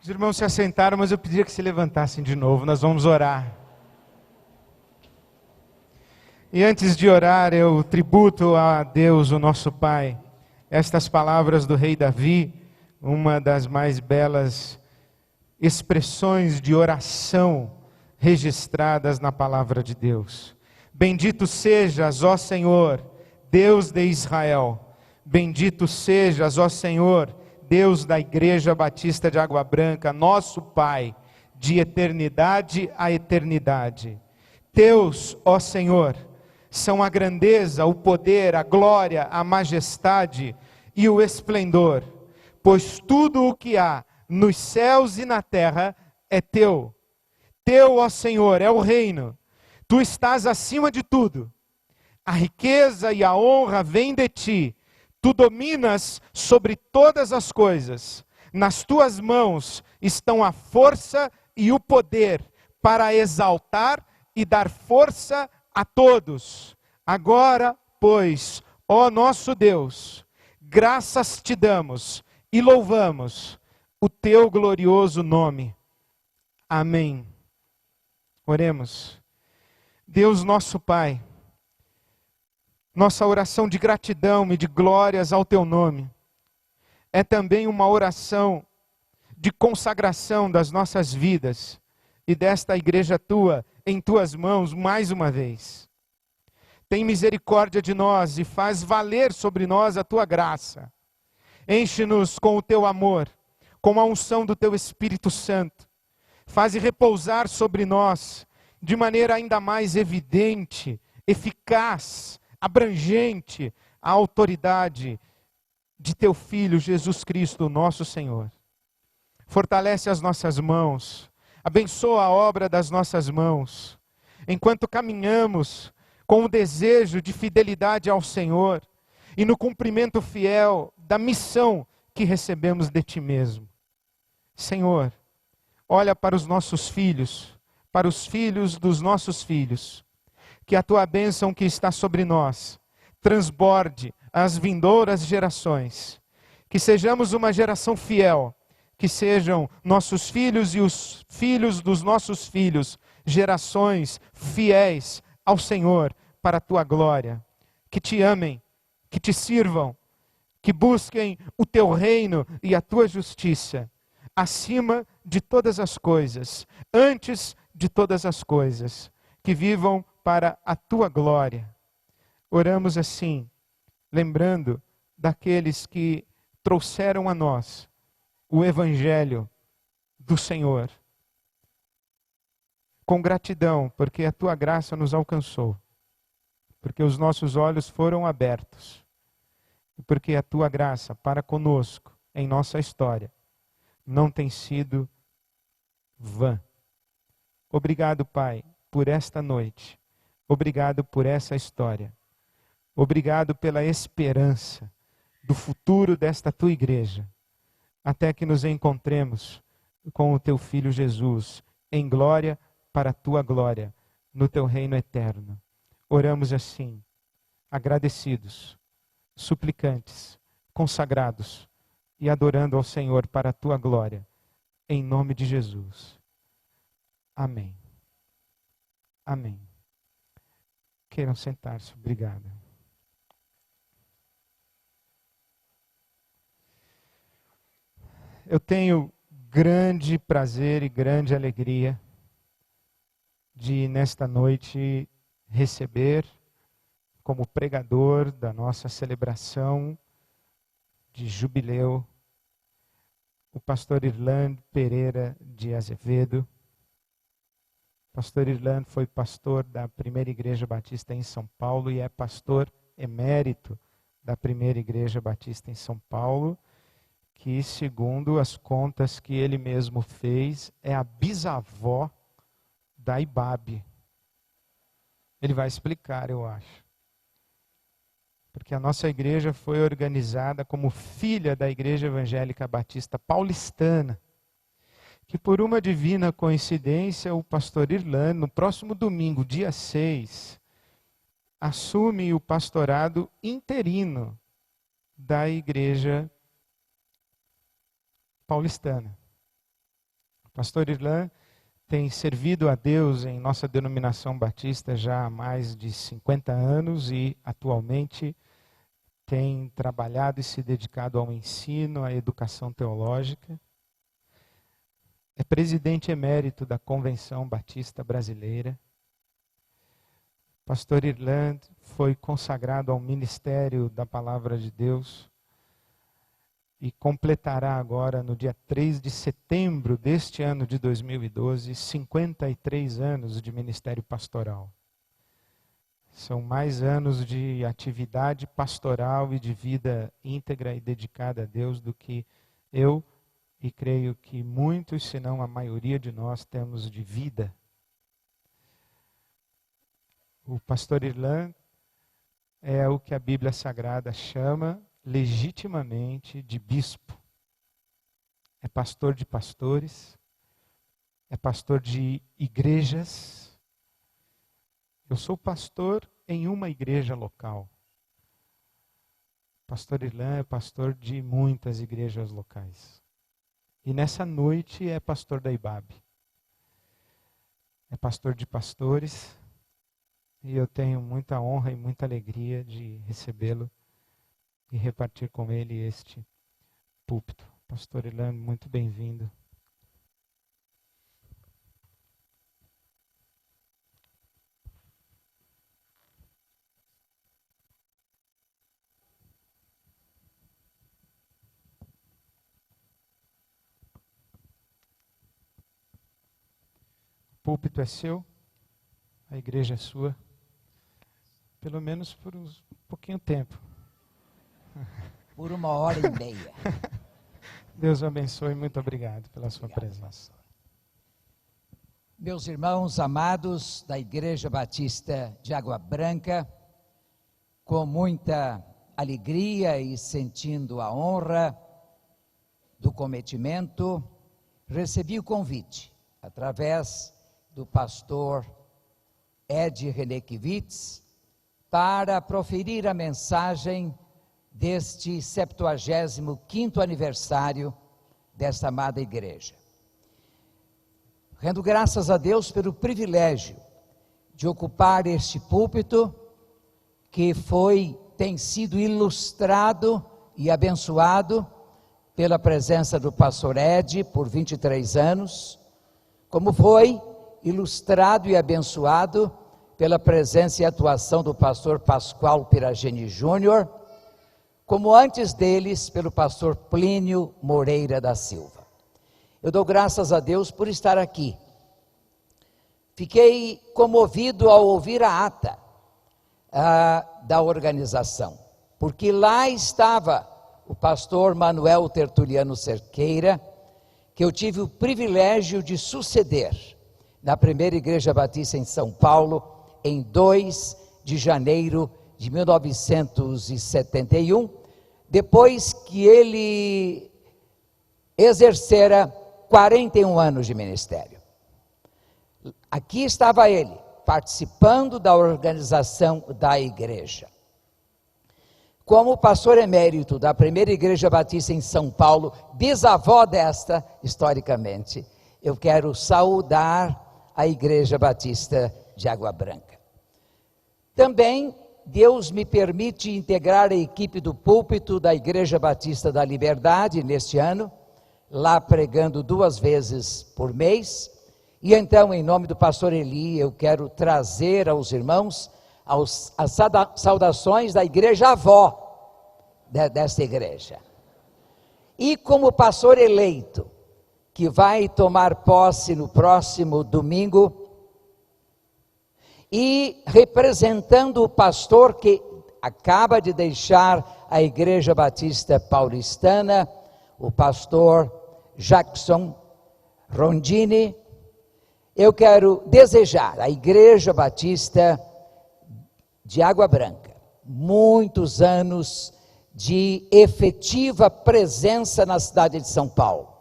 Os irmãos se assentaram, mas eu pediria que se levantassem de novo. Nós vamos orar. E antes de orar, eu tributo a Deus, o nosso Pai, estas palavras do rei Davi, uma das mais belas expressões de oração registradas na palavra de Deus. Bendito sejas, ó Senhor, Deus de Israel. Bendito sejas, ó Senhor, Deus da Igreja Batista de Água Branca, nosso Pai, de eternidade a eternidade. Teus, ó Senhor, são a grandeza, o poder, a glória, a majestade e o esplendor, pois tudo o que há nos céus e na terra é teu. Teu, ó Senhor, é o reino. Tu estás acima de tudo. A riqueza e a honra vêm de ti. Tu dominas sobre todas as coisas. Nas tuas mãos estão a força e o poder para exaltar e dar força a todos. Agora, pois, ó nosso Deus, graças te damos e louvamos o teu glorioso nome. Amém. Oremos. Deus nosso Pai, nossa oração de gratidão e de glórias ao teu nome é também uma oração de consagração das nossas vidas e desta igreja tua em tuas mãos mais uma vez. Tem misericórdia de nós e faz valer sobre nós a tua graça. Enche-nos com o teu amor, com a unção do teu Espírito Santo. Faze repousar sobre nós de maneira ainda mais evidente, eficaz, abrangente, a autoridade de teu Filho Jesus Cristo, nosso Senhor. Fortalece as nossas mãos, abençoa a obra das nossas mãos, enquanto caminhamos com o desejo de fidelidade ao Senhor e no cumprimento fiel da missão que recebemos de ti mesmo. Senhor, olha para os nossos filhos, para os filhos dos nossos filhos, que a tua bênção que está sobre nós transborde as vindouras gerações, que sejamos uma geração fiel, que sejam nossos filhos e os filhos dos nossos filhos, gerações fiéis ao Senhor para a tua glória, que te amem, que te sirvam, que busquem o teu reino e a tua justiça, acima de todas as coisas, antes de todas as coisas, que vivam para a tua glória. Oramos assim, lembrando daqueles que trouxeram a nós o Evangelho do Senhor, com gratidão, porque a tua graça nos alcançou, porque os nossos olhos foram abertos, e porque a tua graça para conosco, em nossa história, não tem sido vã. Obrigado, Pai, por esta noite. Obrigado por essa história. Obrigado pela esperança do futuro desta tua igreja, até que nos encontremos com o teu Filho Jesus, em glória para a tua glória, no teu reino eterno. Oramos assim, agradecidos, suplicantes, consagrados e adorando ao Senhor para a tua glória, em nome de Jesus. Amém. Amém. Queiram sentar-se. Obrigado. Eu tenho grande prazer e grande alegria de, nesta noite, receber como pregador da nossa celebração de jubileu o pastor Irlando Pereira de Azevedo. Pastor Irlando foi pastor da Primeira Igreja Batista em São Paulo e é pastor emérito da Primeira Igreja Batista em São Paulo, que, segundo as contas que ele mesmo fez, é a bisavó da IBAB. Ele vai explicar, eu acho. Porque a nossa igreja foi organizada como filha da Igreja Evangélica Batista Paulistana, que por uma divina coincidência, o pastor Irlando, no próximo domingo, dia 6, assume o pastorado interino da Igreja Paulistana. Pastor Irlan tem servido a Deus em nossa denominação batista já há mais de 50 anos e atualmente tem trabalhado e se dedicado ao ensino, à educação teológica. É presidente emérito da Convenção Batista Brasileira. Pastor Irlan foi consagrado ao ministério da Palavra de Deus e completará agora, no dia 3 de setembro deste ano de 2012, 53 anos de ministério pastoral. São mais anos de atividade pastoral e de vida íntegra e dedicada a Deus do que eu, e creio que muitos, se não a maioria de nós, temos de vida. O pastor Irlan é o que a Bíblia Sagrada chama legitimamente de bispo. É pastor de pastores, é pastor de igrejas. Eu sou pastor em uma igreja local. Pastor Irlan é pastor de muitas igrejas locais. E nessa noite é pastor da IBAB. É pastor de pastores. E eu tenho muita honra e muita alegria de recebê-lo e repartir com ele este púlpito. Pastor Irlan, muito bem-vindo. O púlpito é seu, a igreja é sua, pelo menos por um pouquinho tempo. Por 1h30. Deus o abençoe, muito obrigado pela sua presença. Meus irmãos amados da Igreja Batista de Água Branca, com muita alegria e sentindo a honra do cometimento, recebi o convite, através do pastor Ed Renekiewicz, para proferir a mensagem deste 75º aniversário desta amada igreja. Rendo graças a Deus pelo privilégio de ocupar este púlpito que tem sido ilustrado e abençoado pela presença do pastor Ed por 23 anos, como foi ilustrado e abençoado pela presença e atuação do pastor Pascoal Pirageni Júnior, como antes deles pelo pastor Plínio Moreira da Silva. Eu dou graças a Deus por estar aqui. Fiquei comovido ao ouvir a ata da organização, porque lá estava o pastor Manuel Tertuliano Cerqueira, que eu tive o privilégio de suceder na primeira Igreja Batista em São Paulo, em 2 de janeiro de 1971, depois que ele exercera 41 anos de ministério. Aqui estava ele, participando da organização da igreja. Como pastor emérito da primeira Igreja Batista em São Paulo, bisavó desta, historicamente, eu quero saudar a Igreja Batista de Água Branca. Também Deus me permite integrar a equipe do púlpito da Igreja Batista da Liberdade neste ano, lá pregando 2 vezes por mês. E então, em nome do pastor Eli, eu quero trazer aos irmãos as saudações da igreja avó desta igreja. E como pastor eleito, que vai tomar posse no próximo domingo, e representando o pastor que acaba de deixar a Igreja Batista Paulistana, o pastor Jackson Rondini, eu quero desejar à Igreja Batista de Água Branca muitos anos de efetiva presença na cidade de São Paulo,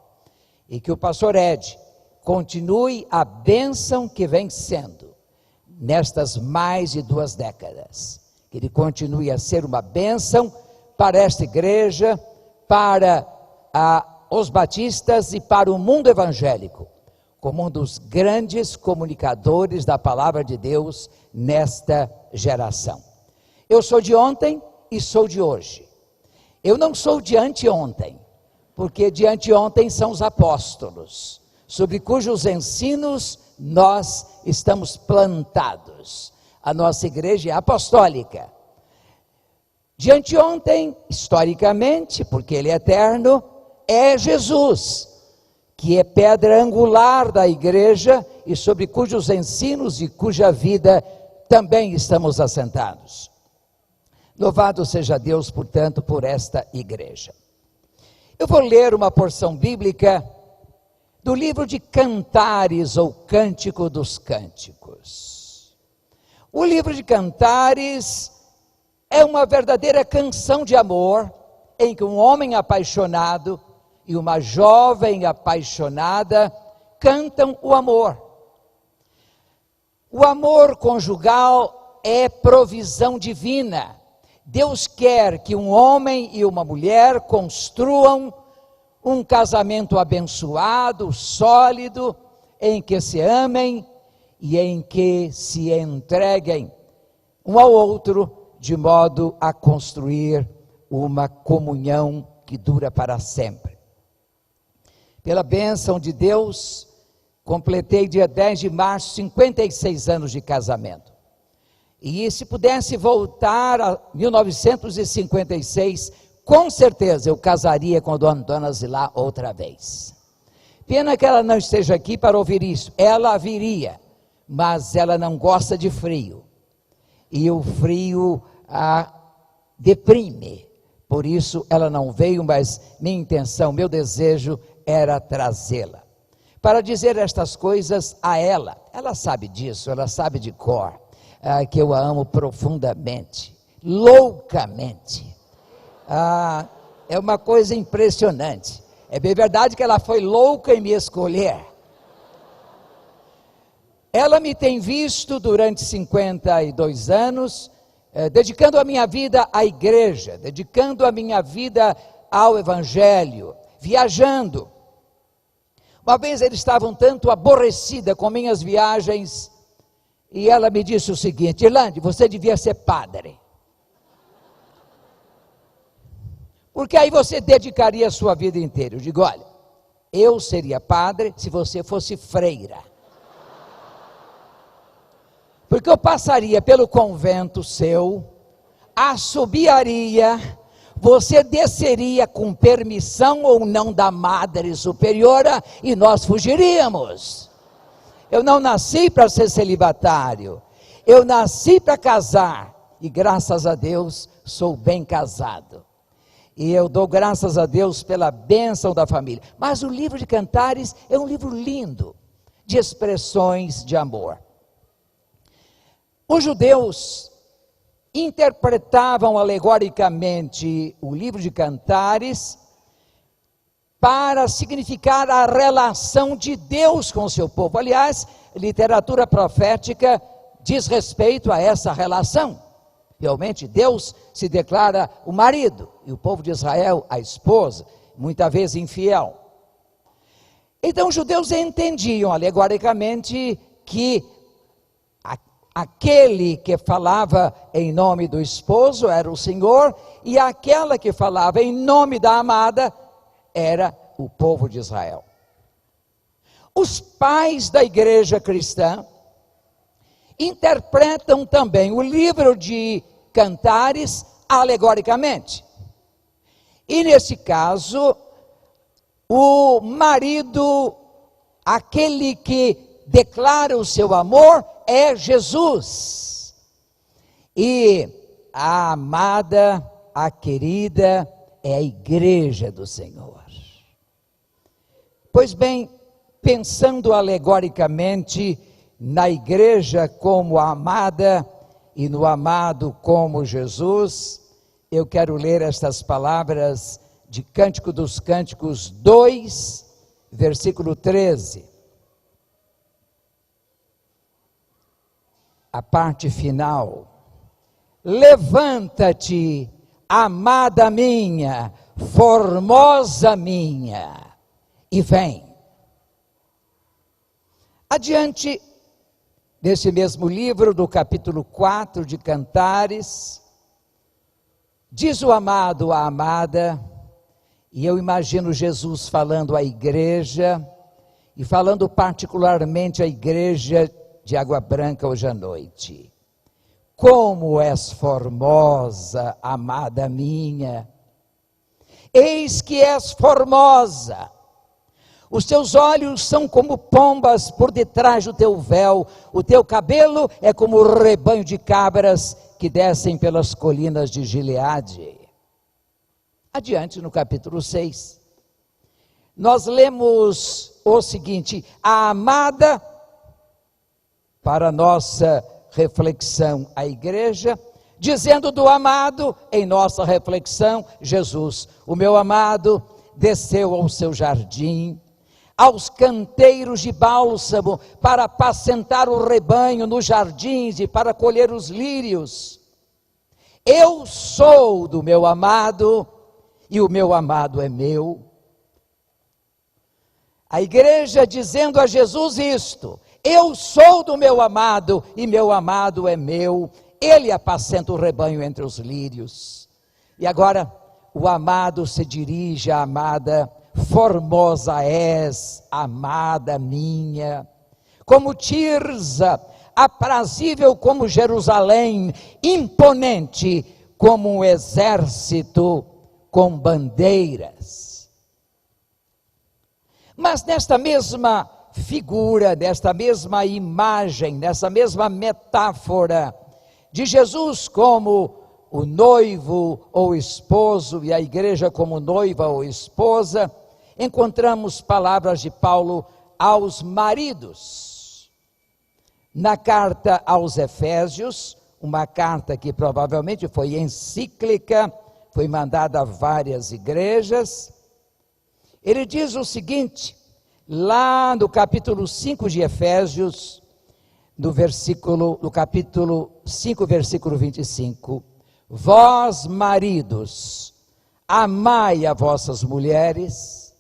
e que o pastor Ed continue a bênção que vem sendo nestas mais de 2 décadas, que ele continue a ser uma bênção para esta igreja, para os batistas e para o mundo evangélico, como um dos grandes comunicadores da palavra de Deus nesta geração. Eu sou de ontem e sou de hoje. Eu não sou de anteontem, porque de anteontem são os apóstolos, sobre cujos ensinos nós estamos plantados. A nossa igreja é apostólica. De anteontem, historicamente, porque ele é eterno, é Jesus, que é pedra angular da igreja e sobre cujos ensinos e cuja vida também estamos assentados. Louvado seja Deus, portanto, por esta igreja. Eu vou ler uma porção bíblica do livro de Cantares, ou Cântico dos Cânticos. O livro de Cantares é uma verdadeira canção de amor, em que um homem apaixonado e uma jovem apaixonada cantam o amor. O amor conjugal é provisão divina. Deus quer que um homem e uma mulher construam um casamento abençoado, sólido, em que se amem e em que se entreguem um ao outro, de modo a construir uma comunhão que dura para sempre. Pela bênção de Deus, completei dia 10 de março 56 anos de casamento. E se pudesse voltar a 1956, com certeza eu casaria com a dona Zilá outra vez. Pena que ela não esteja aqui para ouvir isso. Ela viria, mas ela não gosta de frio. E o frio a deprime. Por isso ela não veio, mas minha intenção, meu desejo era trazê-la. Para dizer estas coisas a ela. Ela sabe disso, ela sabe de cor. Que eu a amo profundamente, loucamente. É uma coisa impressionante. É bem verdade que ela foi louca em me escolher. Ela me tem visto durante 52 anos, dedicando a minha vida à igreja, dedicando a minha vida ao evangelho, viajando. Uma vez eles estavam tanto aborrecida com minhas viagens, e ela me disse o seguinte: Irlande, você devia ser padre. Porque aí você dedicaria a sua vida inteira. Eu digo, olha, eu seria padre se você fosse freira. Porque eu passaria pelo convento seu, assobiaria, você desceria com permissão ou não da Madre Superiora e nós fugiríamos. Eu não nasci para ser celibatário, eu nasci para casar e graças a Deus sou bem casado. E eu dou graças a Deus pela bênção da família. Mas o livro de Cantares é um livro lindo, de expressões de amor. Os judeus interpretavam alegoricamente o livro de Cantares para significar a relação de Deus com o seu povo. Aliás, literatura profética diz respeito a essa relação. Realmente Deus se declara o marido e o povo de Israel a esposa, muitas vezes infiel. Então os judeus entendiam alegoricamente que aquele que falava em nome do esposo era o Senhor e aquela que falava em nome da amada era o povo de Israel. Os pais da igreja cristã interpretam também o livro de Cantares alegoricamente. E nesse caso, o marido, aquele que declara o seu amor, é Jesus. E a amada, a querida, é a igreja do Senhor. Pois bem, pensando alegoricamente na igreja como a amada e no amado como Jesus, eu quero ler estas palavras de Cântico dos Cânticos 2, versículo 13. A parte final. Levanta-te, amada minha, formosa minha, e vem. Adiante, nesse mesmo livro, do capítulo 4 de Cantares, diz o amado à amada, e eu imagino Jesus falando à igreja, e falando particularmente à igreja de Água Branca hoje à noite. Como és formosa, amada minha! Eis que és formosa! Os teus olhos são como pombas por detrás do teu véu, o teu cabelo é como o rebanho de cabras que descem pelas colinas de Gileade. Adiante no capítulo 6, nós lemos o seguinte: a amada, para nossa reflexão, a igreja, dizendo do amado, em nossa reflexão, Jesus. O meu amado desceu ao seu jardim, aos canteiros de bálsamo, para apacentar o rebanho nos jardins e para colher os lírios. Eu sou do meu amado, e o meu amado é meu. A igreja dizendo a Jesus isto: eu sou do meu amado, e meu amado é meu. Ele apacenta o rebanho entre os lírios. E agora o amado se dirige à amada: formosa és, amada minha, como Tirza, aprazível como Jerusalém, imponente como um exército com bandeiras. Mas nesta mesma figura, nesta mesma imagem, nessa mesma metáfora de Jesus como o noivo ou esposo e a igreja como noiva ou esposa, encontramos palavras de Paulo aos maridos. Na carta aos Efésios, uma carta que provavelmente foi encíclica, foi mandada a várias igrejas, ele diz o seguinte, lá no capítulo 5 de Efésios, no capítulo 5, versículo 25, vós maridos, amai a vossas mulheres,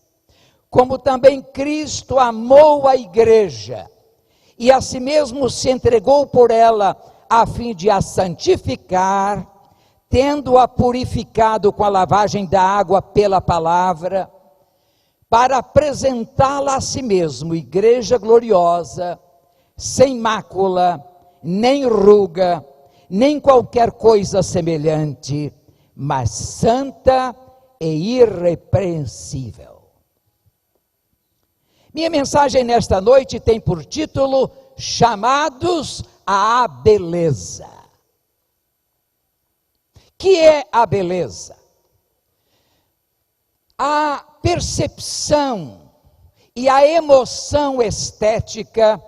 como também Cristo amou a igreja, e a si mesmo se entregou por ela, a fim de a santificar, tendo-a purificado com a lavagem da água pela palavra, para apresentá-la a si mesmo, igreja gloriosa, sem mácula, nem ruga, nem qualquer coisa semelhante, mas santa e irrepreensível. Minha mensagem nesta noite tem por título: chamados à beleza. Que é a beleza? A percepção e a emoção estética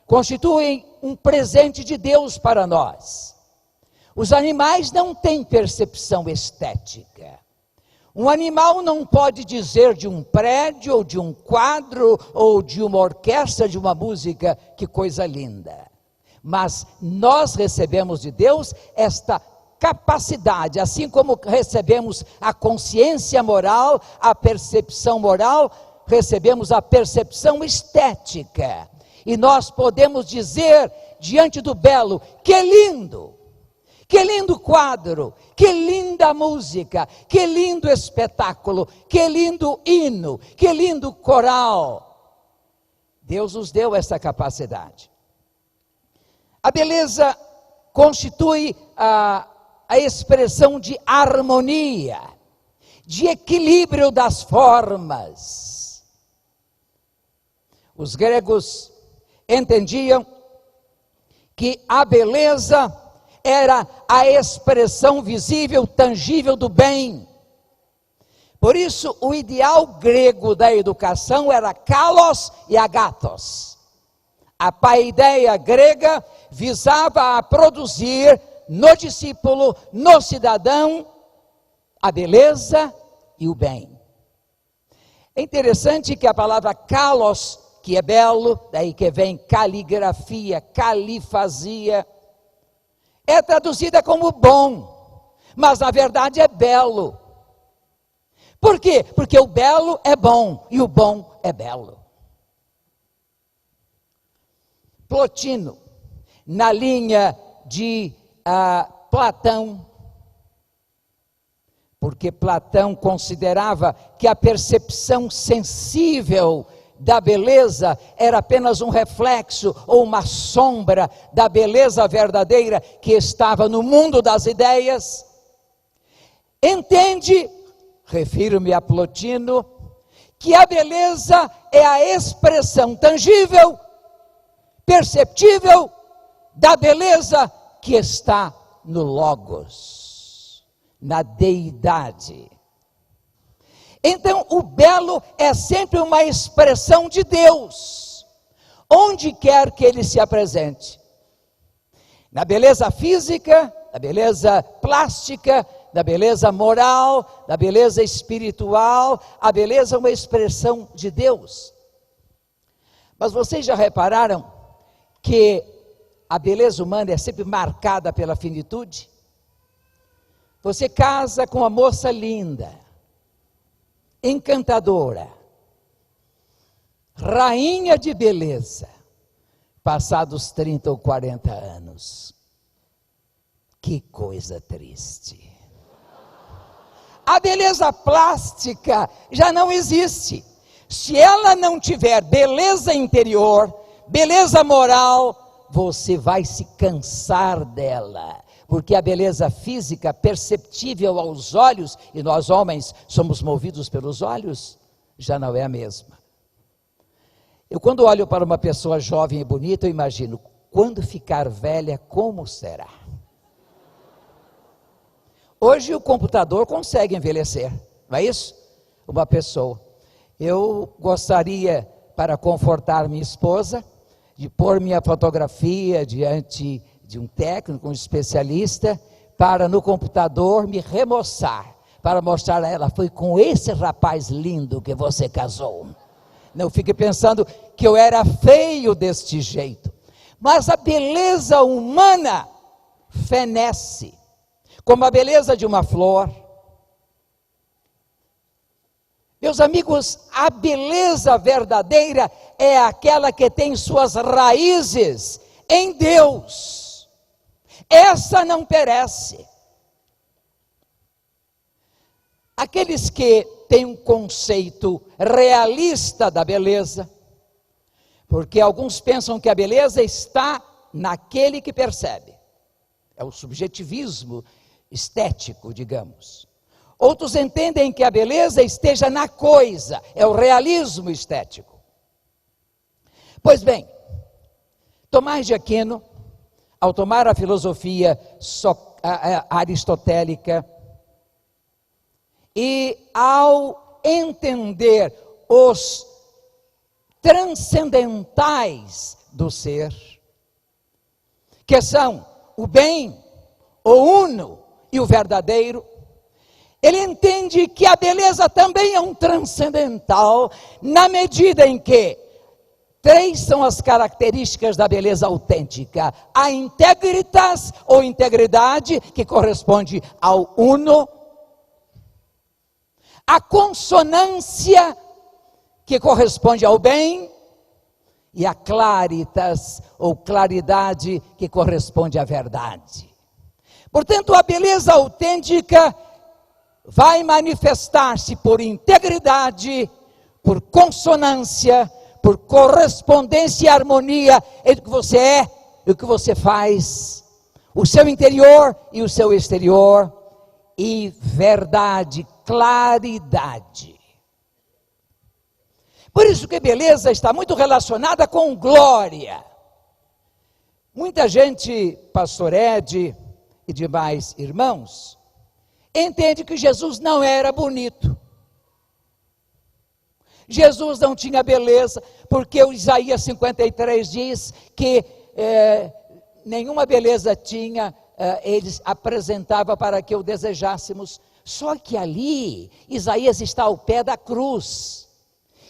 constituem um presente de Deus para nós. Os animais não têm percepção estética. Um animal não pode dizer de um prédio, ou de um quadro, ou de uma orquestra, de uma música, que coisa linda. Mas nós recebemos de Deus esta capacidade, assim como recebemos a consciência moral, a percepção moral, recebemos a percepção estética. E nós podemos dizer diante do belo: que lindo quadro, que linda música, que lindo espetáculo, que lindo hino, que lindo coral. Deus nos deu essa capacidade. A beleza constitui a expressão de harmonia, de equilíbrio das formas. Os gregos entendiam que a beleza era a expressão visível, tangível do bem. Por isso, o ideal grego da educação era kalos e agathos. A paideia grega visava a produzir no discípulo, no cidadão, a beleza e o bem. É interessante que a palavra kalos, que é belo, daí que vem caligrafia, califasia, é traduzida como bom, mas na verdade é belo. Por quê? Porque o belo é bom e o bom é belo. Plotino, na linha de Platão, porque Platão considerava que a percepção sensível da beleza era apenas um reflexo ou uma sombra da beleza verdadeira que estava no mundo das ideias. Entende, refiro-me a Plotino, que a beleza é a expressão tangível, perceptível da beleza que está no Logos, na deidade. Então, o belo é sempre uma expressão de Deus, onde quer que ele se apresente. Na beleza física, na beleza plástica, na beleza moral, na beleza espiritual, a beleza é uma expressão de Deus. Mas vocês já repararam que a beleza humana é sempre marcada pela finitude? Você casa com uma moça linda, encantadora, rainha de beleza, passados 30 ou 40 anos. Que coisa triste. A beleza plástica já não existe. Se ela não tiver beleza interior, beleza moral, você vai se cansar dela. Porque a beleza física, perceptível aos olhos, e nós homens somos movidos pelos olhos, já não é a mesma. Eu, quando olho para uma pessoa jovem e bonita, eu imagino, quando ficar velha, como será? Hoje o computador consegue envelhecer, não é isso? Uma pessoa. Eu gostaria, para confortar minha esposa, de pôr minha fotografia diante de um técnico, um especialista, para no computador me remoçar, para mostrar a ela, foi com esse rapaz lindo que você casou. Não fique pensando que eu era feio deste jeito. Mas a beleza humana fenece, como a beleza de uma flor. Meus amigos, a beleza verdadeira é aquela que tem suas raízes em Deus. Essa não perece. Aqueles que têm um conceito realista da beleza, porque alguns pensam que a beleza está naquele que percebe. É o subjetivismo estético, digamos. Outros entendem que a beleza esteja na coisa, é o realismo estético. Pois bem, Tomás de Aquino, ao tomar a filosofia aristotélica e ao entender os transcendentais do ser, que são o bem, o uno e o verdadeiro, ele entende que a beleza também é um transcendental, na medida em que três são as características da beleza autêntica: a integritas ou integridade, que corresponde ao uno; a consonância, que corresponde ao bem; e a claritas ou claridade, que corresponde à verdade. Portanto, a beleza autêntica vai manifestar-se por integridade, por consonância, por correspondência e harmonia entre o que você é e o que você faz, o seu interior e o seu exterior, e verdade, claridade. Por isso que beleza está muito relacionada com glória. Muita gente, pastor Ed e demais irmãos, entende que Jesus não era bonito. Jesus não tinha beleza, porque o Isaías 53 diz que nenhuma beleza tinha, ele apresentava para que o desejássemos. Só que ali, Isaías está ao pé da cruz,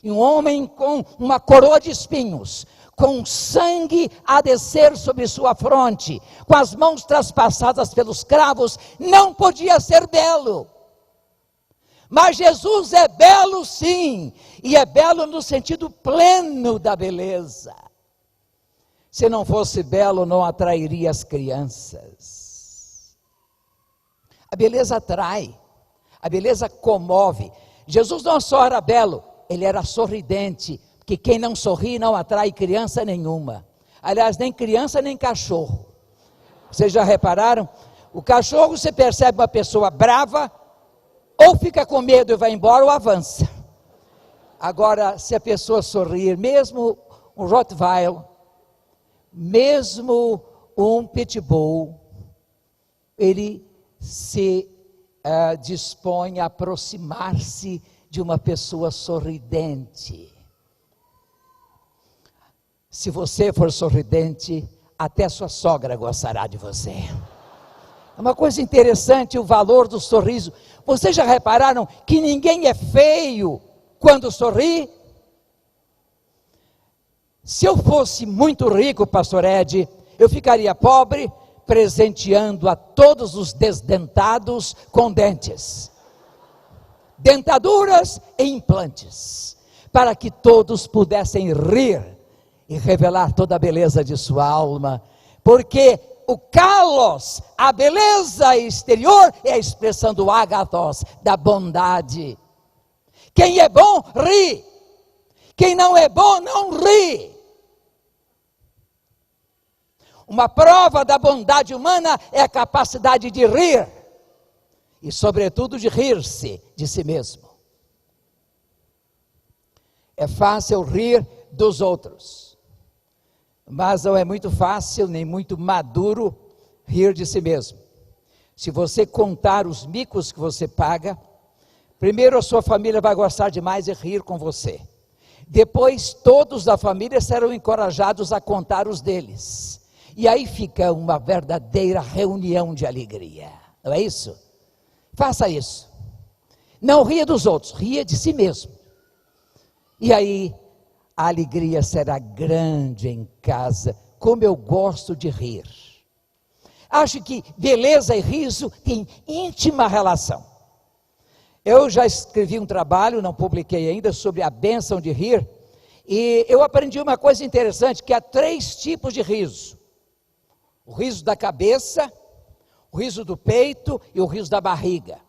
e um homem com uma coroa de espinhos, com sangue a descer sobre sua fronte, com as mãos traspassadas pelos cravos, não podia ser belo. Mas Jesus é belo sim, e é belo no sentido pleno da beleza. Se não fosse belo, não atrairia as crianças. A beleza atrai, a beleza comove. Jesus não só era belo, ele era sorridente, porque quem não sorri não atrai criança nenhuma. Aliás, nem criança nem cachorro. Vocês já repararam? O cachorro, você percebe uma pessoa brava, ou fica com medo e vai embora, ou avança. Agora, se a pessoa sorrir, mesmo um Rottweiler, mesmo um Pitbull, ele se dispõe a aproximar-se de uma pessoa sorridente. Se você for sorridente, até sua sogra gostará de você. É uma coisa interessante o valor do sorriso. Vocês já repararam que ninguém é feio quando sorri? Se eu fosse muito rico, pastor Ed, eu ficaria pobre, presenteando a todos os desdentados com dentes, dentaduras e implantes, para que todos pudessem rir e revelar toda a beleza de sua alma, porque o kalos, a beleza exterior, é a expressão do agathos, da bondade. Quem é bom, ri. Quem não é bom, não ri. Uma prova da bondade humana é a capacidade de rir. E sobretudo de rir-se de si mesmo. É fácil rir dos outros. Mas não é muito fácil, nem muito maduro, rir de si mesmo. Se você contar os micos que você paga, primeiro a sua família vai gostar demais de rir com você. Depois todos da família serão encorajados a contar os deles. E aí fica uma verdadeira reunião de alegria. Não é isso? Faça isso. Não ria dos outros, ria de si mesmo. E aí a alegria será grande em casa, como eu gosto de rir. Acho que beleza e riso têm íntima relação. Eu já escrevi um trabalho, não publiquei ainda, sobre a bênção de rir, e eu aprendi uma coisa interessante, que há 3 tipos de riso. O riso da cabeça, o riso do peito e o riso da barriga.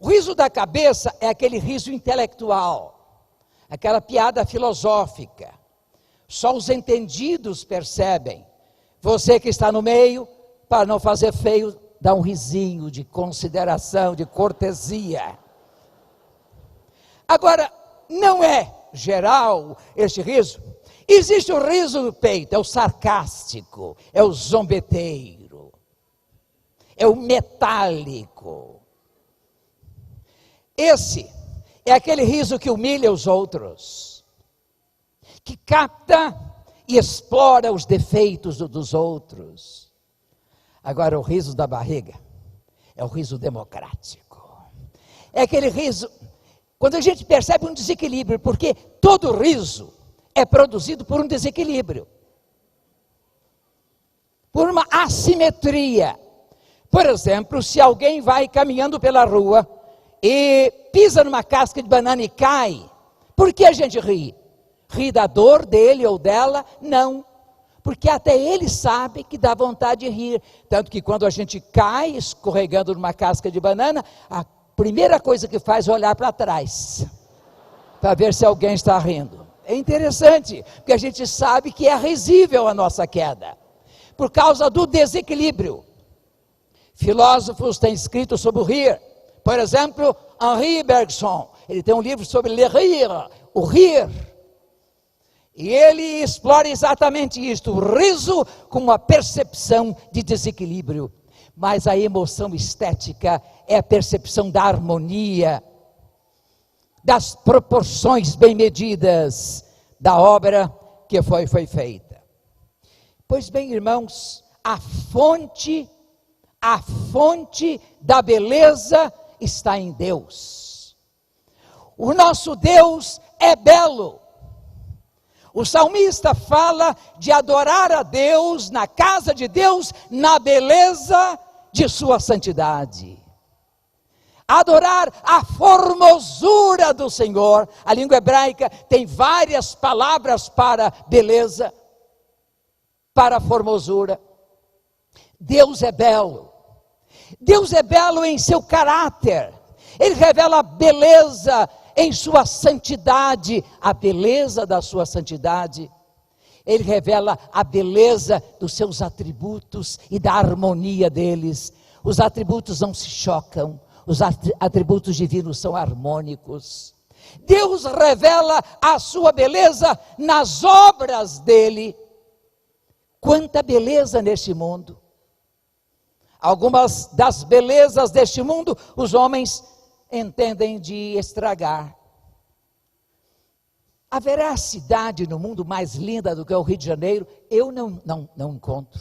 O riso da cabeça é aquele riso intelectual, aquela piada filosófica. Só os entendidos percebem. Você que está no meio, para não fazer feio, dá um risinho de consideração, de cortesia. Agora, não é geral este riso. Existe o riso do peito, é o sarcástico, é o zombeteiro, é o metálico. Esse é aquele riso que humilha os outros, que capta e explora os defeitos dos outros. Agora, o riso da barriga é o riso democrático. É aquele riso, quando a gente percebe um desequilíbrio, porque todo riso é produzido por um desequilíbrio, por uma assimetria. Por exemplo, se alguém vai caminhando pela rua e pisa numa casca de banana e cai, por que a gente ri? Ri da dor dele ou dela? Não, porque até ele sabe que dá vontade de rir. Tanto que quando a gente cai escorregando numa casca de banana, a primeira coisa que faz é olhar para trás, para ver se alguém está rindo. É interessante, porque a gente sabe que é risível a nossa queda, por causa do desequilíbrio. Filósofos têm escrito sobre o rir. Por exemplo, Henri Bergson, ele tem um livro sobre le rire, o rir. E ele explora exatamente isto, o riso como uma percepção de desequilíbrio. Mas a emoção estética é a percepção da harmonia, das proporções bem medidas da obra que foi feita. Pois bem, irmãos, a fonte da beleza está em Deus. O nosso Deus é belo. O salmista fala de adorar a Deus, na casa de Deus, na beleza de sua santidade. Adorar a formosura do Senhor. A língua hebraica tem várias palavras para beleza. para a formosura. Deus é belo. Deus é belo em seu caráter. Ele revela a beleza em sua santidade, a beleza da sua santidade. Ele revela a beleza dos seus atributos e da harmonia deles. Os atributos não se chocam, os atributos divinos são harmônicos. Deus revela a sua beleza nas obras dele. Quanta beleza neste mundo! Algumas das belezas deste mundo os homens entendem de estragar. Haverá cidade no mundo mais linda do que o Rio de Janeiro? Eu não encontro.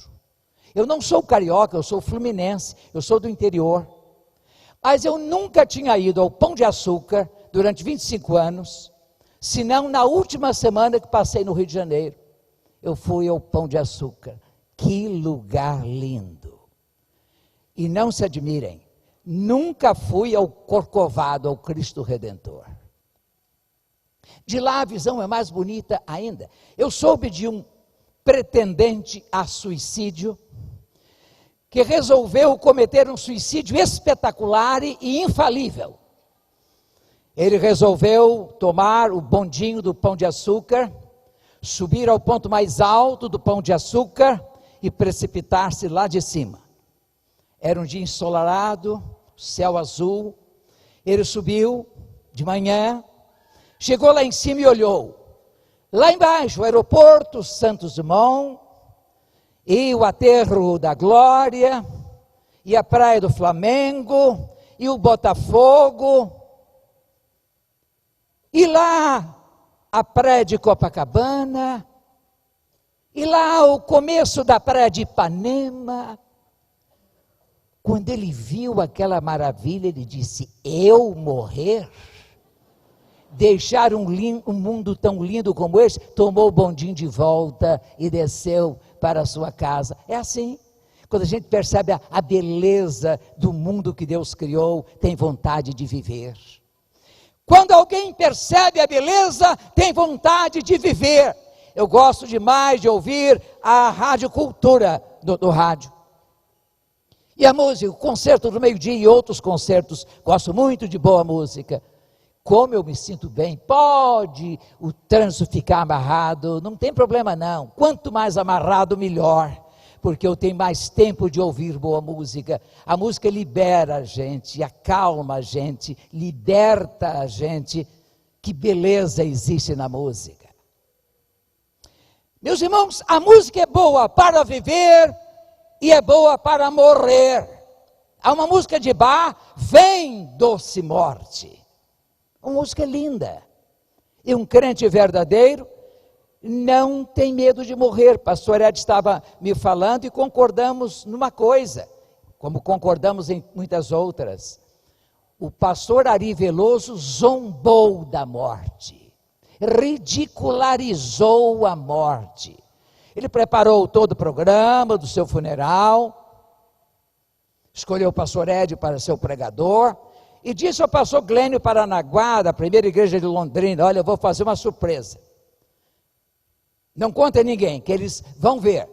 Eu não sou carioca, eu sou fluminense, eu sou do interior. Mas eu nunca tinha ido ao Pão de Açúcar durante 25 anos, senão na última semana que passei no Rio de Janeiro. Eu fui ao Pão de Açúcar. Que lugar lindo! E não se admirem, nunca fui ao Corcovado, ao Cristo Redentor. De lá a visão é mais bonita ainda. Eu soube de um pretendente a suicídio, que resolveu cometer um suicídio espetacular e infalível. Ele resolveu tomar o bondinho do Pão de Açúcar, subir ao ponto mais alto do Pão de Açúcar e precipitar-se lá de cima. Era um dia ensolarado, céu azul. Ele subiu de manhã, chegou lá em cima e olhou. Lá embaixo, o aeroporto Santos Dumont, e o aterro da Glória, e a praia do Flamengo, e o Botafogo, e lá a praia de Copacabana, e lá o começo da praia de Ipanema. Quando ele viu aquela maravilha, ele disse: eu morrer? Deixar um mundo tão lindo como esse? Tomou o bondinho de volta e desceu para a sua casa. É assim, quando a gente percebe a beleza do mundo que Deus criou, tem vontade de viver. Quando alguém percebe a beleza, tem vontade de viver. Eu gosto demais de ouvir a Rádio Cultura do rádio. E a música, o concerto do meio-dia e outros concertos, gosto muito de boa música. Como eu me sinto bem. Pode o trânsito ficar amarrado, não tem problema não. Quanto mais amarrado, melhor, porque eu tenho mais tempo de ouvir boa música. A música libera a gente, acalma a gente, liberta a gente. Que beleza existe na música. Meus irmãos, a música é boa para viver e é boa para morrer. Há uma música de Bach, Vem Doce Morte. Uma música linda. E um crente verdadeiro não tem medo de morrer. Pastor Ed estava me falando e concordamos numa coisa, como concordamos em muitas outras. O pastor Ari Veloso zombou da morte, ridicularizou a morte. Ele preparou todo o programa do seu funeral, escolheu o pastor Ed para ser o pregador, e disse ao pastor Glênio Paranaguá, da primeira igreja de Londrina: olha, eu vou fazer uma surpresa. Não conta a ninguém, que eles vão ver.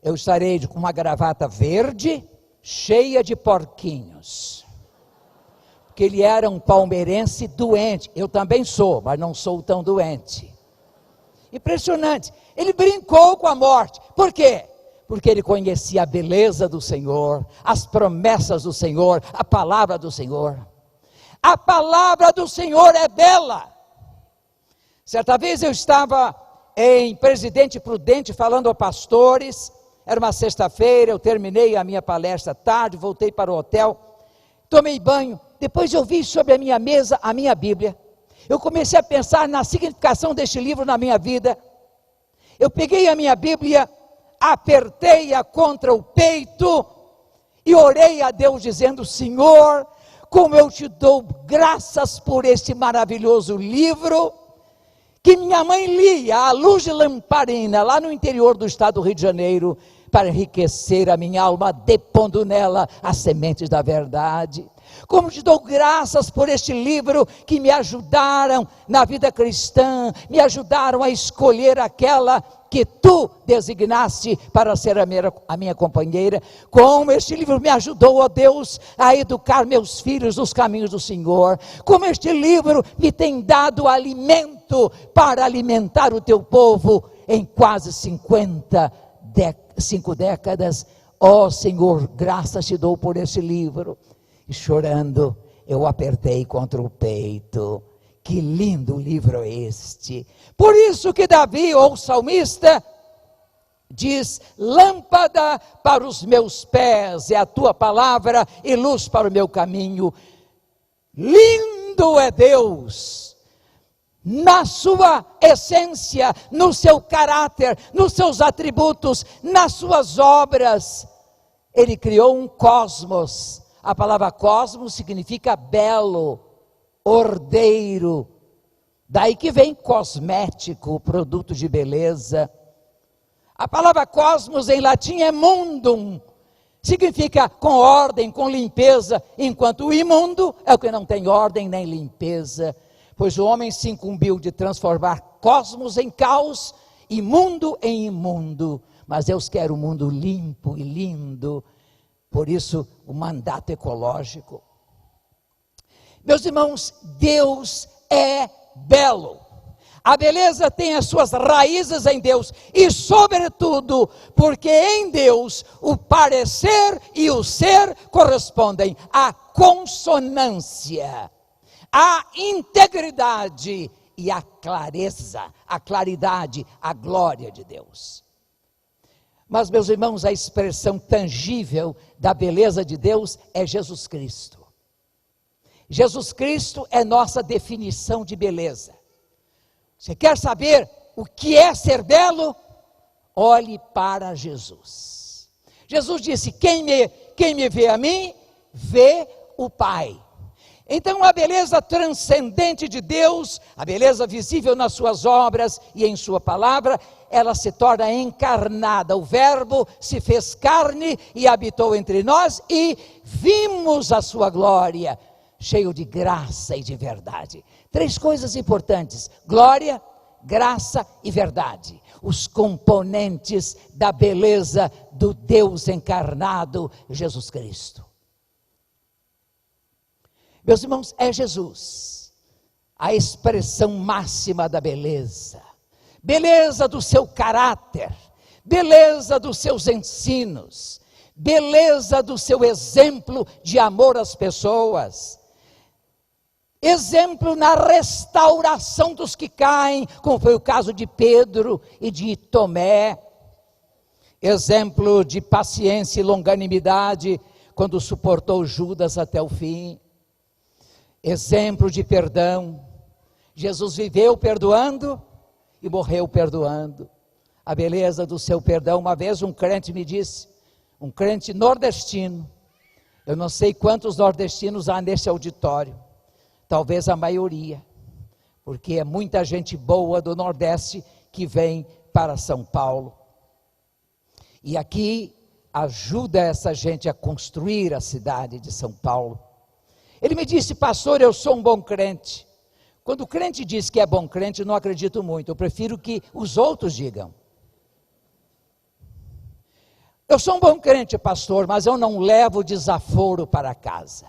Eu estarei com uma gravata verde, cheia de porquinhos. Porque ele era um palmeirense doente. Eu também sou, mas não sou tão doente. Impressionante. Ele brincou com a morte. Por quê? Porque ele conhecia a beleza do Senhor, as promessas do Senhor, a palavra do Senhor. A palavra do Senhor é bela. Certa vez eu estava em Presidente Prudente falando a pastores. Era uma sexta-feira, eu terminei a minha palestra tarde, voltei para o hotel, tomei banho. Depois eu vi sobre a minha mesa a minha Bíblia. Eu comecei a pensar na significação deste livro na minha vida. Eu peguei a minha Bíblia, apertei-a contra o peito e orei a Deus dizendo: Senhor, como eu te dou graças por este maravilhoso livro, que minha mãe lia à luz de lamparina, lá no interior do estado do Rio de Janeiro, para enriquecer a minha alma, depondo nela as sementes da verdade. Como te dou graças por este livro que me ajudaram na vida cristã, me ajudaram a escolher aquela que tu designaste para ser a minha companheira. Como este livro me ajudou, ó Deus, a educar meus filhos nos caminhos do Senhor. Como este livro me tem dado alimento para alimentar o teu povo em quase 5 décadas. Ó Senhor, graças te dou por esse livro. E chorando, eu apertei contra o peito. Que lindo livro este. Por isso que Davi, ou salmista, diz: lâmpada para os meus pés é a tua palavra e luz para o meu caminho. Lindo é Deus, na sua essência, no seu caráter, nos seus atributos, nas suas obras. Ele criou um cosmos. A palavra cosmos significa belo, ordeiro. Daí que vem cosmético, produto de beleza. A palavra cosmos em latim é mundum. Significa com ordem, com limpeza, enquanto o imundo é o que não tem ordem nem limpeza. Pois o homem se incumbiu de transformar cosmos em caos, imundo em imundo. Mas Deus quer um mundo limpo e lindo. Por isso, o mandato ecológico. Meus irmãos, Deus é belo. A beleza tem as suas raízes em Deus. E, sobretudo, porque em Deus o parecer e o ser correspondem à consonância, à integridade e à clareza, à claridade, à glória de Deus. Mas, meus irmãos, a expressão tangível da beleza de Deus é Jesus Cristo. Jesus Cristo é nossa definição de beleza. Você quer saber o que é ser belo? Olhe para Jesus. Jesus disse: quem me vê a mim, vê o Pai. Então a beleza transcendente de Deus, a beleza visível nas suas obras e em sua palavra, ela se torna encarnada. O Verbo se fez carne e habitou entre nós e vimos a sua glória, cheio de graça e de verdade. 3 coisas importantes: glória, graça e verdade. Os componentes da beleza do Deus encarnado, Jesus Cristo. Meus irmãos, é Jesus a expressão máxima da beleza. Beleza do seu caráter, beleza dos seus ensinos, beleza do seu exemplo de amor às pessoas, exemplo na restauração dos que caem, como foi o caso de Pedro e de Tomé, exemplo de paciência e longanimidade, quando suportou Judas até o fim, exemplo de perdão. Jesus viveu perdoando e morreu perdoando. A beleza do seu perdão. Uma vez um crente me disse, um crente nordestino, eu não sei quantos nordestinos há nesse auditório, talvez a maioria, porque é muita gente boa do Nordeste que vem para São Paulo, e aqui ajuda essa gente a construir a cidade de São Paulo. Ele me disse: pastor, eu sou um bom crente. Quando o crente diz que é bom crente, eu não acredito muito, eu prefiro que os outros digam. Eu sou um bom crente, pastor, mas eu não levo desaforo para casa.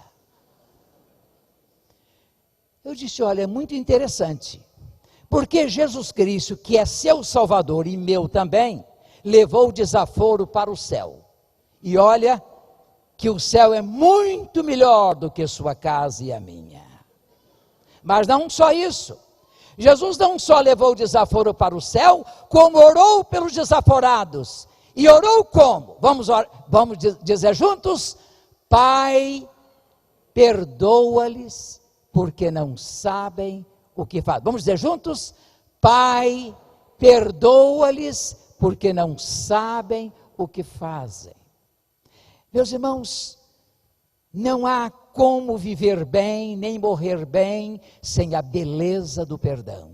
Eu disse: olha, é muito interessante, porque Jesus Cristo, que é seu Salvador e meu também, levou o desaforo para o céu. E olha que o céu é muito melhor do que sua casa e a minha. Mas não só isso. Jesus não só levou o desaforo para o céu, como orou pelos desaforados. E orou como? Vamos dizer juntos: Pai, perdoa-lhes, porque não sabem o que fazem. Vamos dizer juntos: Pai, perdoa-lhes, porque não sabem o que fazem. Meus irmãos, não há como viver bem, nem morrer bem, sem a beleza do perdão.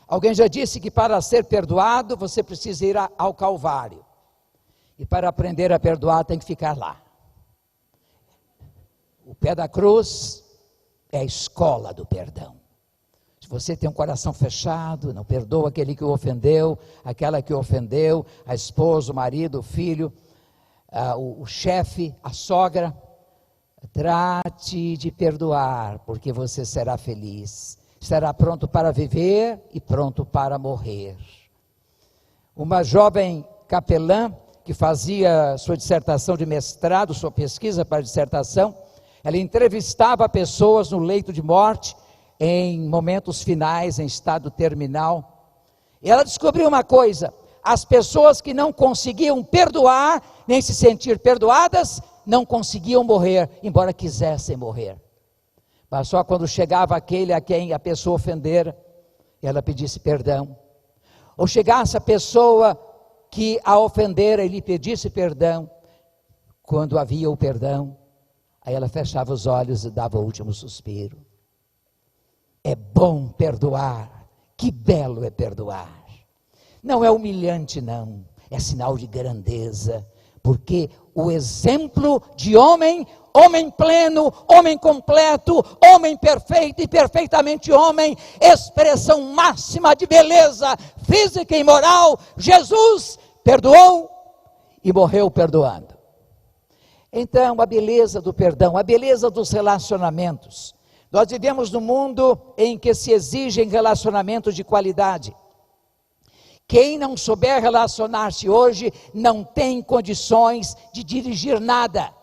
Alguém já disse que para ser perdoado, você precisa ir ao Calvário. E para aprender a perdoar, tem que ficar lá. O pé da cruz é a escola do perdão. Se você tem um coração fechado, não perdoa aquele que o ofendeu, aquela que o ofendeu, a esposa, o marido, o filho, o chefe, a sogra, trate de perdoar, porque você será feliz, estará pronto para viver e pronto para morrer. Uma jovem capelã que fazia sua dissertação de mestrado, sua pesquisa para dissertação, ela entrevistava pessoas no leito de morte, em momentos finais, em estado terminal, e ela descobriu uma coisa: as pessoas que não conseguiam perdoar, nem se sentir perdoadas, não conseguiam morrer, embora quisessem morrer. Mas só quando chegava aquele a quem a pessoa ofendera, ela pedisse perdão, ou chegasse a pessoa que a ofendera e lhe pedisse perdão, quando havia o perdão, aí ela fechava os olhos e dava o último suspiro. É bom perdoar, que belo é perdoar. Não é humilhante não, é sinal de grandeza, porque o exemplo de homem, homem pleno, homem completo, homem perfeito e perfeitamente homem, expressão máxima de beleza física e moral, Jesus perdoou e morreu perdoando. Então, a beleza do perdão, a beleza dos relacionamentos. Nós vivemos num mundo em que se exigem relacionamentos de qualidade. Quem não souber relacionar-se hoje, não tem condições de dirigir nada.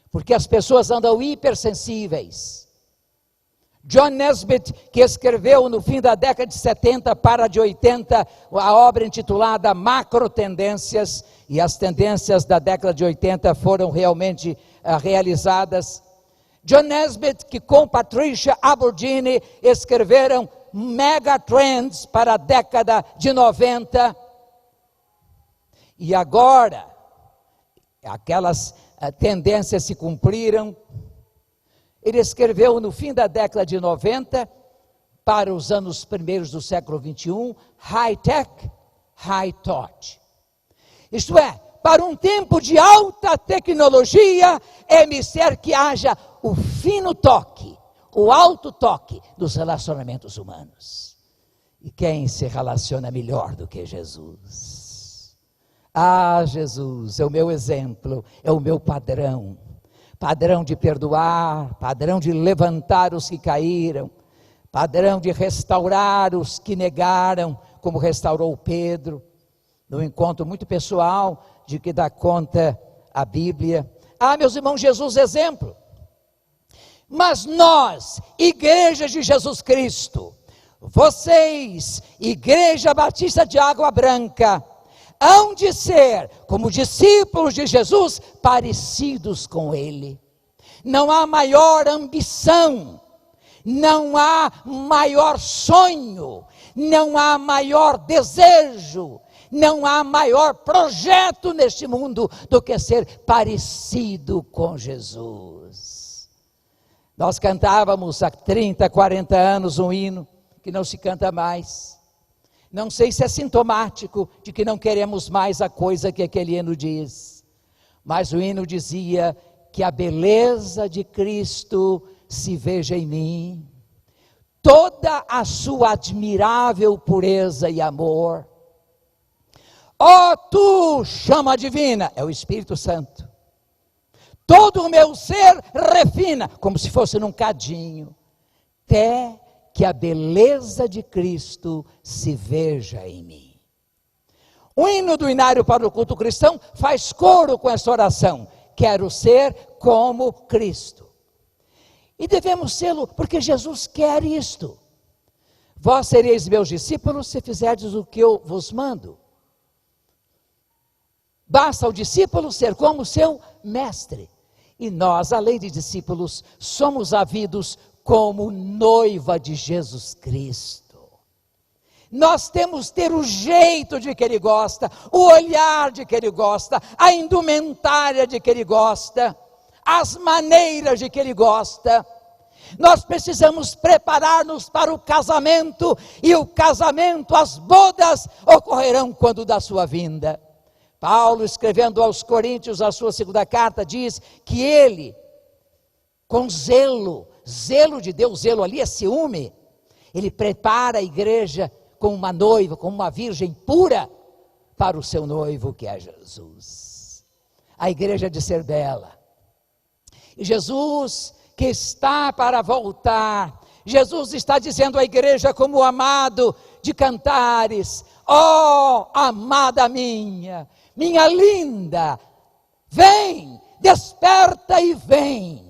Porque as pessoas andam hipersensíveis. John Nesbitt, que escreveu no fim da década de 70 para de 80, a obra intitulada Macro Tendências, e as tendências da década de 80 foram realmente realizadas. John Nesbitt, que com Patricia Aburdine escreveram Mega Trends para a década de 90. E agora, aquelas tendências se cumpriram. Ele escreveu no fim da década de 90, para os anos primeiros do século 21, High Tech, High Thought. Isto é, para um tempo de alta tecnologia, é mister que haja o fino toque, o alto toque dos relacionamentos humanos. E quem se relaciona melhor do que Jesus? Ah, Jesus é o meu exemplo, é o meu padrão. Padrão de perdoar, padrão de levantar os que caíram, padrão de restaurar os que negaram, como restaurou Pedro, num encontro muito pessoal, de que dá conta a Bíblia. Ah, meus irmãos, Jesus é exemplo. Mas nós, Igreja de Jesus Cristo, vocês, Igreja Batista de Água Branca, hão de ser, como discípulos de Jesus, parecidos com Ele. Não há maior ambição, não há maior sonho, não há maior desejo, não há maior projeto neste mundo do que ser parecido com Jesus. Nós cantávamos há 30, 40 anos um hino que não se canta mais. Não sei se é sintomático de que não queremos mais a coisa que aquele hino diz. Mas o hino dizia que a beleza de Cristo se veja em mim. Toda a sua admirável pureza e amor. Ó tu, chama divina, é o Espírito Santo. Todo o meu ser refina, como se fosse num cadinho, até que a beleza de Cristo se veja em mim. O hino do Inário para o Culto Cristão faz coro com essa oração. Quero ser como Cristo. E devemos sê-lo porque Jesus quer isto. Vós sereis meus discípulos se fizerdes o que eu vos mando. Basta ao discípulo ser como seu mestre. E nós, além de discípulos, somos havidos como noiva de Jesus Cristo. Nós temos que ter o jeito de que Ele gosta, o olhar de que Ele gosta, a indumentária de que Ele gosta, as maneiras de que Ele gosta. Nós precisamos preparar-nos para o casamento, e o casamento, as bodas, ocorrerão quando da sua vinda. Paulo, escrevendo aos Coríntios a sua segunda carta, diz que ele, com zelo de Deus, zelo ali é ciúme, ele prepara a igreja como uma noiva, como uma virgem pura, para o seu noivo que é Jesus. A igreja de ser bela. E Jesus que está para voltar, Jesus está dizendo à igreja como o amado de Cantares: ó, amada minha linda, vem, desperta e vem.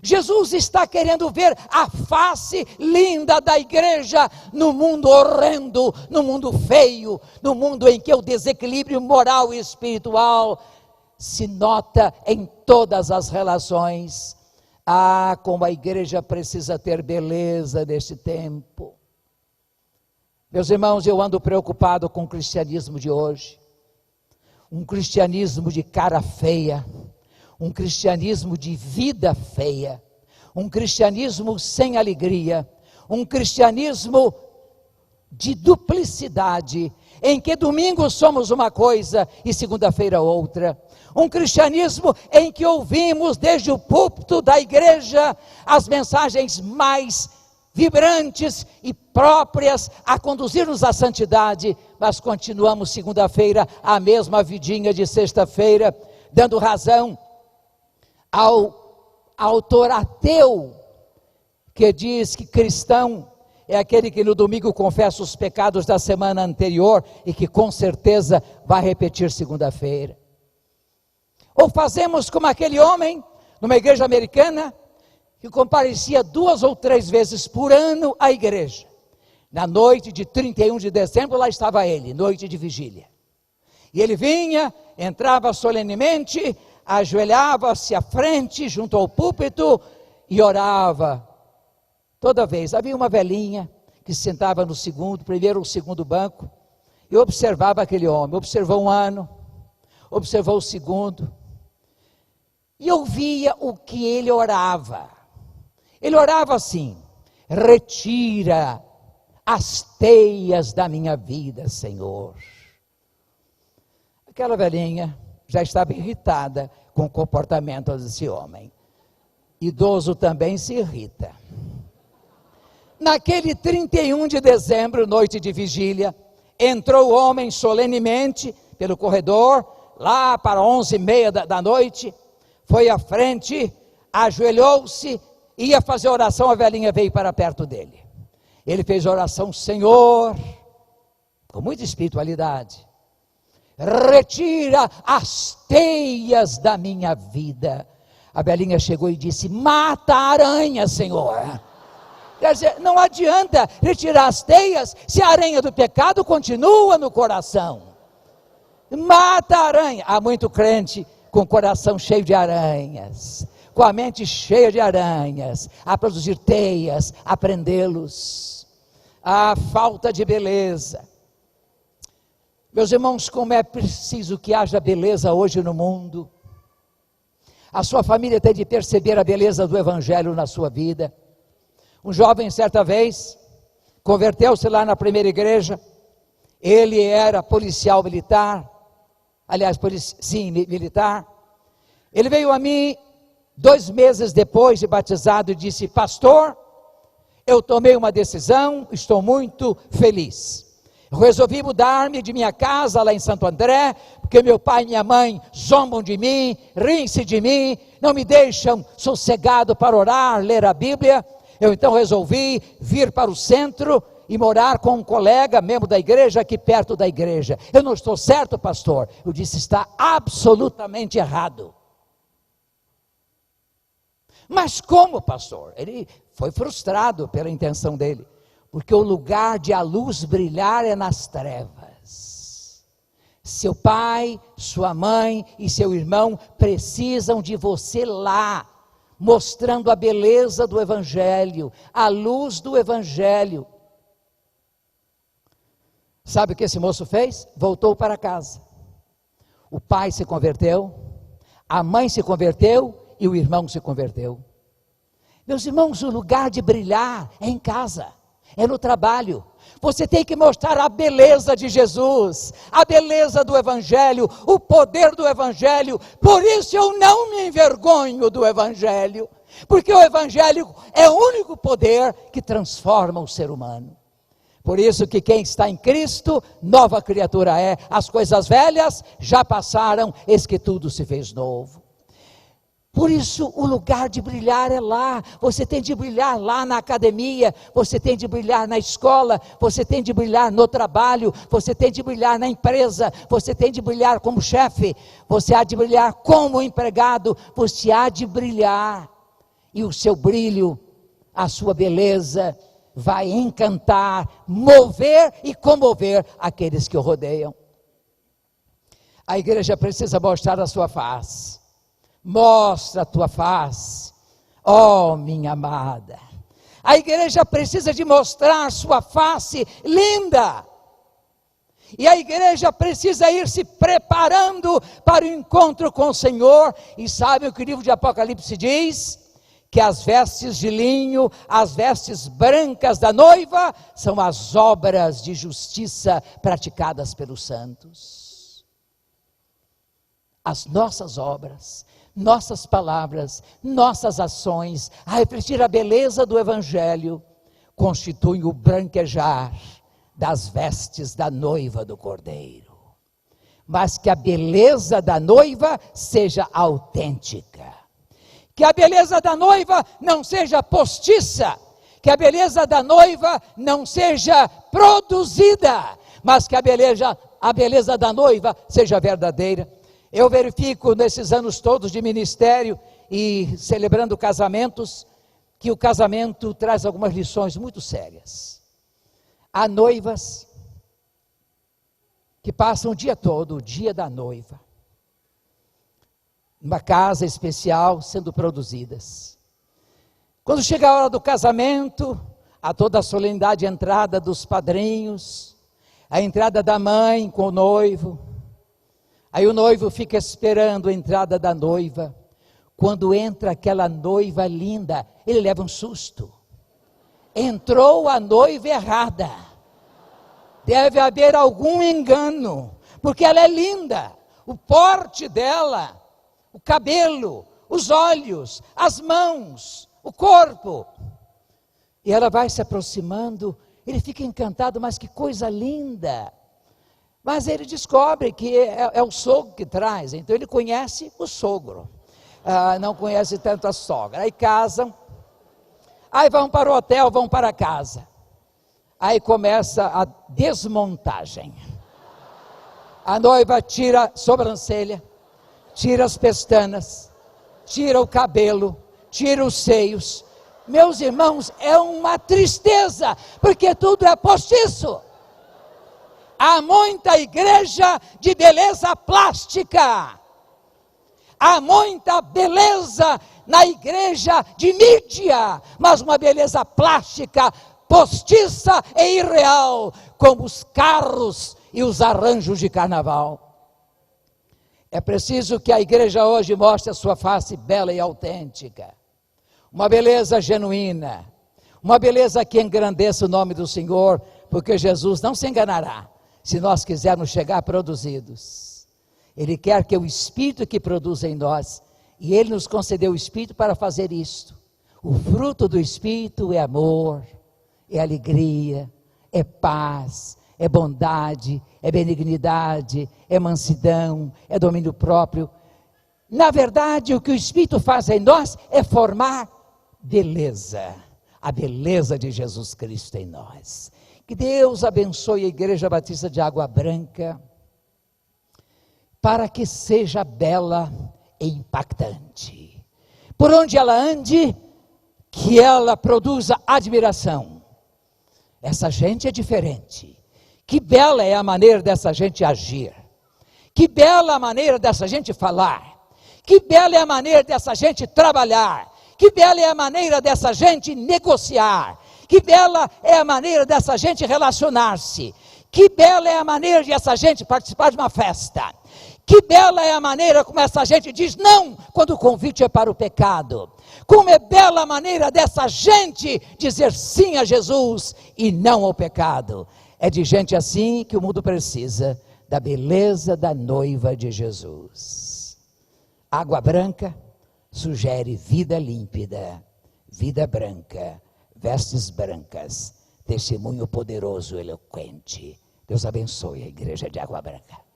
Jesus está querendo ver a face linda da igreja no mundo horrendo, no mundo feio, no mundo em que o desequilíbrio moral e espiritual se nota em todas as relações. Ah, como a igreja precisa ter beleza neste tempo. Meus irmãos, eu ando preocupado com o cristianismo de hoje. Um cristianismo de cara feia, um cristianismo de vida feia, um cristianismo sem alegria, um cristianismo de duplicidade, em que domingo somos uma coisa e segunda-feira outra, um cristianismo em que ouvimos desde o púlpito da igreja as mensagens mais vibrantes e próprias a conduzir-nos à santidade, mas continuamos segunda-feira a mesma vidinha de sexta-feira, dando razão ao autor ateu, que diz que cristão é aquele que no domingo confessa os pecados da semana anterior e que com certeza vai repetir segunda-feira. Ou fazemos como aquele homem numa igreja americana que comparecia 2 ou 3 vezes por ano à igreja. Na noite de 31 de dezembro, lá estava ele, noite de vigília. E ele vinha, entrava solenemente, ajoelhava-se à frente, junto ao púlpito, e orava. Toda vez, havia uma velhinha que se sentava no primeiro ou segundo banco, e observava aquele homem. Observou 1 ano, observou o segundo, e ouvia o que ele orava. Ele orava assim: retira as teias da minha vida, Senhor. Aquela velhinha já estava irritada com o comportamento desse homem. Idoso também se irrita. Naquele 31 de dezembro, noite de vigília, entrou o homem solenemente pelo corredor, lá para 11h30 da noite, foi à frente, ajoelhou-se, ia fazer oração, a velhinha veio para perto dele. Ele fez oração: Senhor, com muita espiritualidade, retira as teias da minha vida. A velhinha chegou e disse: mata a aranha, Senhor. Quer dizer, não adianta retirar as teias se a aranha do pecado continua no coração. Mata a aranha. Há muito crente com o coração cheio de aranhas, com a mente cheia de aranhas, a produzir teias, a prendê-los. A falta de beleza. Meus irmãos, como é preciso que haja beleza hoje no mundo. A sua família tem de perceber a beleza do Evangelho na sua vida. Um jovem, certa vez, converteu-se lá na primeira igreja. Ele era policial militar. Aliás, militar. Ele veio a mim 2 meses depois de batizado e disse: pastor, eu tomei uma decisão, estou muito feliz. Resolvi mudar-me de minha casa lá em Santo André, porque meu pai e minha mãe zombam de mim, riem-se de mim, não me deixam sossegado para orar, ler a Bíblia. Eu então resolvi vir para o centro e morar com um colega, membro da igreja, aqui perto da igreja. Eu não estou certo, pastor? Eu disse: está absolutamente errado. Mas como, pastor? Ele foi frustrado pela intenção dele, porque o lugar de a luz brilhar é nas trevas. Seu pai, sua mãe e seu irmão precisam de você lá, mostrando a beleza do Evangelho, a luz do Evangelho. Sabe o que esse moço fez? Voltou para casa. O pai se converteu, a mãe se converteu e o irmão se converteu. Meus irmãos, o lugar de brilhar é em casa, é no trabalho. Você tem que mostrar a beleza de Jesus, a beleza do Evangelho, o poder do Evangelho. Por isso eu não me envergonho do Evangelho, porque o Evangelho é o único poder que transforma o ser humano. Por isso que quem está em Cristo, nova criatura é. As coisas velhas já passaram, eis que tudo se fez novo. Por isso o lugar de brilhar é lá. Você tem de brilhar lá na academia, você tem de brilhar na escola, você tem de brilhar no trabalho, você tem de brilhar na empresa, você tem de brilhar como chefe, você há de brilhar como empregado, você há de brilhar. E o seu brilho, a sua beleza, vai encantar, mover e comover aqueles que o rodeiam. A igreja precisa mostrar a sua face. Mostra a tua face, ó minha amada. A igreja precisa de mostrar sua face linda. E a igreja precisa ir se preparando para o encontro com o Senhor. E sabe o que o livro de Apocalipse diz? Que as vestes de linho, as vestes brancas da noiva, são as obras de justiça praticadas pelos santos. As nossas obras, nossas palavras, nossas ações, a refletir a beleza do Evangelho, constituem o branquejar das vestes da noiva do Cordeiro. Mas que a beleza da noiva seja autêntica. Que a beleza da noiva não seja postiça, que a beleza da noiva não seja produzida, mas que a beleza da noiva seja verdadeira. Eu verifico nesses anos todos de ministério e celebrando casamentos, que o casamento traz algumas lições muito sérias. Há noivas que passam o dia todo, o dia da noiva, numa casa especial sendo produzidas. Quando chega a hora do casamento, há toda a solenidade, a entrada dos padrinhos, a entrada da mãe com o noivo. Aí o noivo fica esperando a entrada da noiva. Quando entra aquela noiva linda, ele leva um susto. Entrou a noiva errada. Deve haver algum engano, porque ela é linda. O porte dela, o cabelo, os olhos, as mãos, o corpo. E ela vai se aproximando, ele fica encantado, mas que coisa linda. Mas ele descobre que é o sogro que traz, então ele conhece o sogro, não conhece tanto a sogra. Aí casam, aí vão para o hotel, vão para casa. Aí começa a desmontagem. A noiva tira a sobrancelha, tira as pestanas, tira o cabelo, tira os seios. Meus irmãos, é uma tristeza, porque tudo é postiço. Há muita igreja de beleza plástica. Há muita beleza na igreja de mídia, mas uma beleza plástica, postiça e irreal, como os carros e os arranjos de carnaval. É preciso que a igreja hoje mostre a sua face bela e autêntica. Uma beleza genuína, uma beleza que engrandeça o nome do Senhor, porque Jesus não se enganará. Se nós quisermos chegar produzidos, Ele quer que o Espírito que produza em nós, e Ele nos concedeu o Espírito para fazer isto. O fruto do Espírito é amor, é alegria, é paz, é bondade, é benignidade, é mansidão, é domínio próprio. Na verdade, o que o Espírito faz em nós é formar beleza, a beleza de Jesus Cristo em nós. Que Deus abençoe a Igreja Batista de Água Branca, para que seja bela e impactante. Por onde ela ande, que ela produza admiração. Essa gente é diferente. Que bela é a maneira dessa gente agir. Que bela a maneira dessa gente falar. Que bela é a maneira dessa gente trabalhar. Que bela é a maneira dessa gente negociar. Que bela é a maneira dessa gente relacionar-se. Que bela é a maneira de essa gente participar de uma festa. Que bela é a maneira como essa gente diz não quando o convite é para o pecado. Como é bela a maneira dessa gente dizer sim a Jesus e não ao pecado. É de gente assim que o mundo precisa, da beleza da noiva de Jesus. Água branca sugere vida límpida, vida branca, vestes brancas, testemunho poderoso, eloquente. Deus abençoe a igreja de Água Branca.